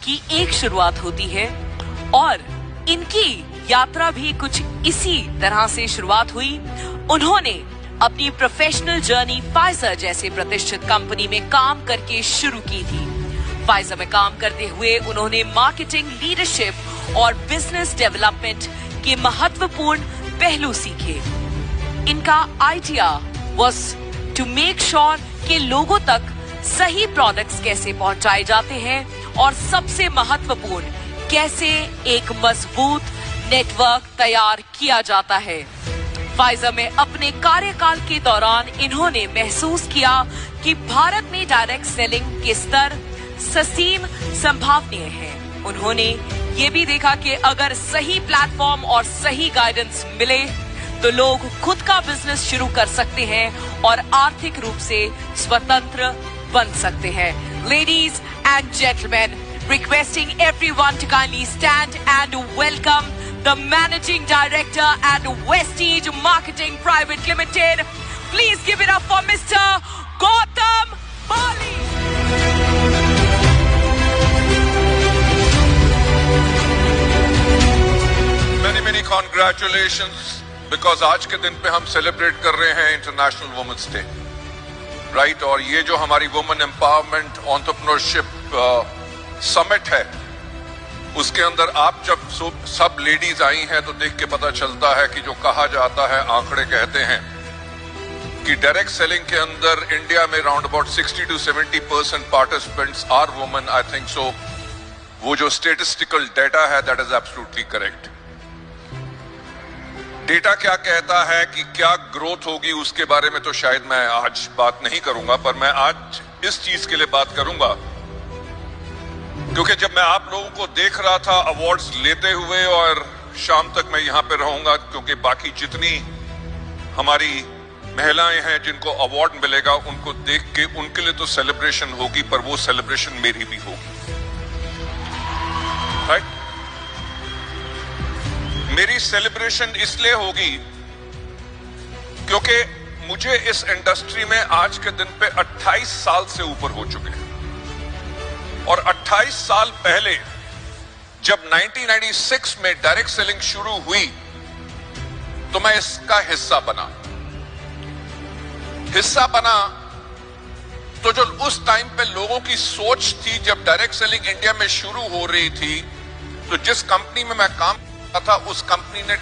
की एक शुरुआत होती है और इनकी यात्रा भी कुछ इसी तरह से शुरुआत हुई। उन्होंने अपनी प्रोफेशनल जर्नी फाइजर जैसे प्रतिष्ठित कंपनी में काम करके शुरू की थी। फाइजर में काम करते हुए उन्होंने मार्केटिंग, लीडरशिप और बिजनेस डेवलपमेंट के महत्वपूर्ण पहलू सीखे। इनका idea was to make sure कि लोगों तक सही प्रोडक्ट्स कैसे पहुंचाए जाते हैं और सबसे महत्वपूर्ण कैसे एक मजबूत नेटवर्क तैयार किया जाता है। फाइजर में अपने कार्यकाल के दौरान इन्होंने महसूस किया कि भारत में डायरेक्ट सेलिंग के स्तर ससीम संभावनीय है। उन्होंने ये भी देखा कि अगर सही प्लेटफॉर्म और सही गाइडेंस मिले तो लोग खुद का बिजनेस शुरू कर सकते हैं और आर्थिक रूप से स्वतंत्र बन सकते हैं। Ladies and gentlemen, requesting everyone to kindly stand and welcome the Managing Director at Westige Marketing Private Limited. Please give it up for Mr. Gautam Bali. Many congratulations because आज के दिन पे हम सेलिब्रेट कर रहे हैं इंटरनेशनल वुमेन्स डे, राइट। और ये जो हमारी वुमेन एम्पावरमेंट एंटरप्रेन्योरशिप समिट है, उसके अंदर आप जब सब लेडीज आई हैं तो देख के पता चलता है कि जो कहा जाता है, आंकड़े कहते हैं कि डायरेक्ट सेलिंग के अंदर इंडिया में round about 60 to 70% participants are women. I think so वो जो स्टेटिस्टिकल डेटा है that is absolutely correct. Data क्या कहता है कि क्या ग्रोथ होगी उसके बारे में तो शायद मैं आज बात नहीं करूंगा, पर मैं आज इस चीज के लिए बात करूंगा क्योंकि जब मैं आप लोगों को देख रहा था अवार्ड्स लेते हुए, और शाम तक मैं यहां पे रहूंगा क्योंकि बाकी जितनी हमारी महिलाएं हैं जिनको अवार्ड मिलेगा उनको देख के उनके लिए तो सेलिब्रेशन होगी, पर वो सेलिब्रेशन मेरी भी होगी, राइट। मेरी सेलिब्रेशन इसलिए होगी क्योंकि मुझे इस इंडस्ट्री में आज के दिन पे 28 साल से ऊपर हो चुके हैं। और 28 साल पहले जब 1996 में डायरेक्ट सेलिंग शुरू हुई तो मैं इसका हिस्सा बना। तो जो उस टाइम पे लोगों की सोच थी, जब डायरेक्ट सेलिंग इंडिया में शुरू हो रही थी, तो जिस कंपनी में मैं काम था उस कंपनी ने